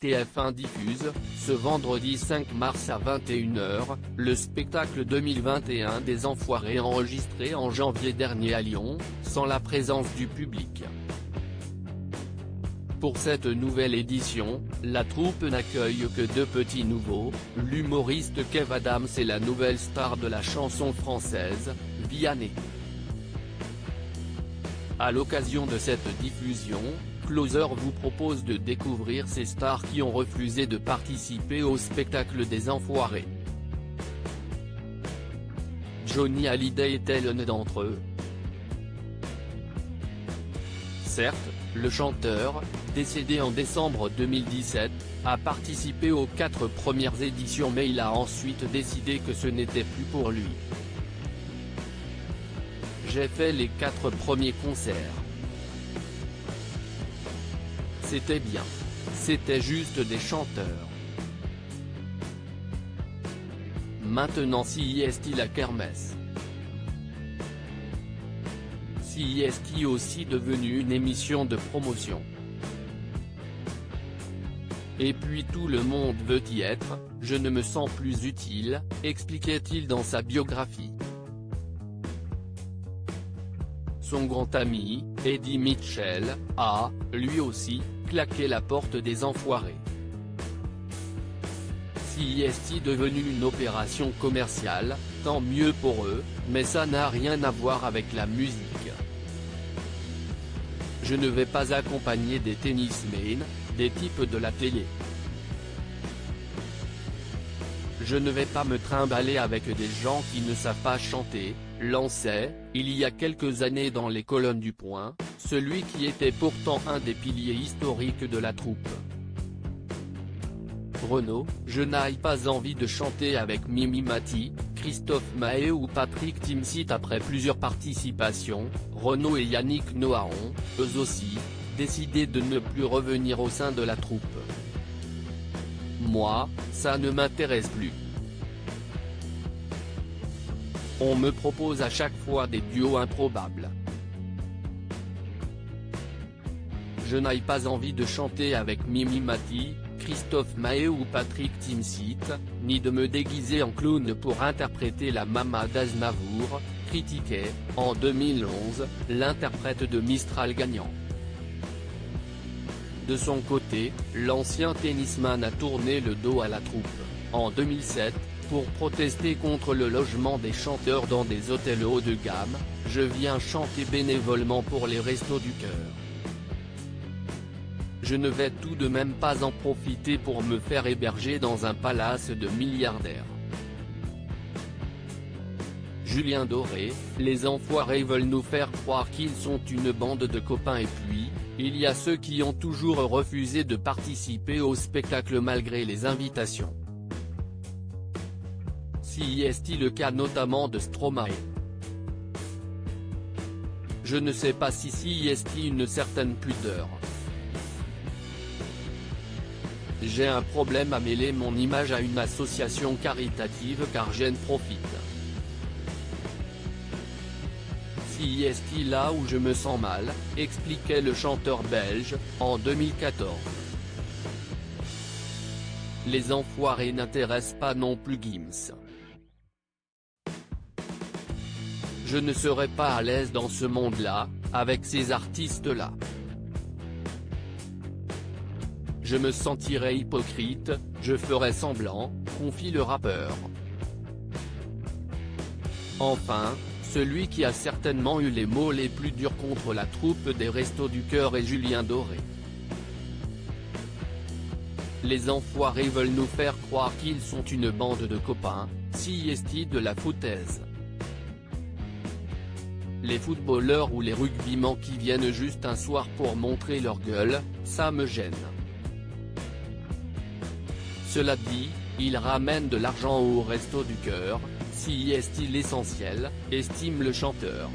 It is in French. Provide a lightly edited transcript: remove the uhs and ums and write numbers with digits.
TF1 diffuse, ce vendredi 5 mars à 21h, le spectacle 2021 des Enfoirés enregistré en janvier dernier à Lyon, sans la présence du public. Pour cette nouvelle édition, la troupe n'accueille que deux petits nouveaux, l'humoriste Kev Adams et la nouvelle star de la chanson française, Vianney. À l'occasion de cette diffusion, Closer vous propose de découvrir ces stars qui ont refusé de participer au spectacle des Enfoirés. Johnny Hallyday est-elle l'un d'entre eux? Certes, le chanteur, décédé en décembre 2017, a participé aux 4 premières éditions mais il a ensuite décidé que ce n'était plus pour lui. J'ai fait les 4 premiers concerts. C'était bien. C'était juste des chanteurs. Maintenant CIST la kermesse. CIST aussi devenu une émission de promotion. Et puis tout le monde veut y être, je ne me sens plus utile, expliquait-il dans sa biographie. Son grand ami, Eddie Mitchell, a, lui aussi, claqué la porte des Enfoirés. CIST devenu une opération commerciale, tant mieux pour eux, mais ça n'a rien à voir avec la musique. Je ne vais pas accompagner des tennismen, des types de la télé. Je ne vais pas me trimballer avec des gens qui ne savent pas chanter, lançait, il y a quelques années dans les colonnes du Point, celui qui était pourtant un des piliers historiques de la troupe. Renaud, je n'ai pas envie de chanter avec Mimi Mati, Christophe Maé ou Patrick Timsit. Après plusieurs participations, Renaud et Yannick Noah ont, eux aussi, décidé de ne plus revenir au sein de la troupe. Moi, ça ne m'intéresse plus. On me propose à chaque fois des duos improbables. Je n'ai pas envie de chanter avec Mimi Mati, Christophe Maé ou Patrick Timsit, ni de me déguiser en clown pour interpréter la Mama d'Aznavour, critiquait, en 2011, l'interprète de Mistral gagnant. De son côté, l'ancien tennisman a tourné le dos à la troupe, en 2007, pour protester contre le logement des chanteurs dans des hôtels haut de gamme. Je viens chanter bénévolement pour les Restos du Cœur. Je ne vais tout de même pas en profiter pour me faire héberger dans un palace de milliardaires. Julien Doré, les Enfoirés veulent nous faire croire qu'ils sont une bande de copains et puis, il y a ceux qui ont toujours refusé de participer au spectacle malgré les invitations. CIST le cas notamment de Stromae. Je ne sais pas si CIST une certaine pudeur. J'ai un problème à mêler mon image à une association caritative car j'en profite. CIST là où je me sens mal, expliquait le chanteur belge, en 2014. Les Enfoirés n'intéressent pas non plus Gims. Je ne serai pas à l'aise dans ce monde-là, avec ces artistes-là. Je me sentirais hypocrite, je ferais semblant, confie le rappeur. Enfin, celui qui a certainement eu les mots les plus durs contre la troupe des Restos du Cœur est Julien Doré. Les Enfoirés veulent nous faire croire qu'ils sont une bande de copains, CIST de la foutaise. Les footballeurs ou les rugbymen qui viennent juste un soir pour montrer leur gueule, ça me gêne. Cela dit, ils ramènent de l'argent au Resto du Cœur, CIST l'essentiel, estime le chanteur.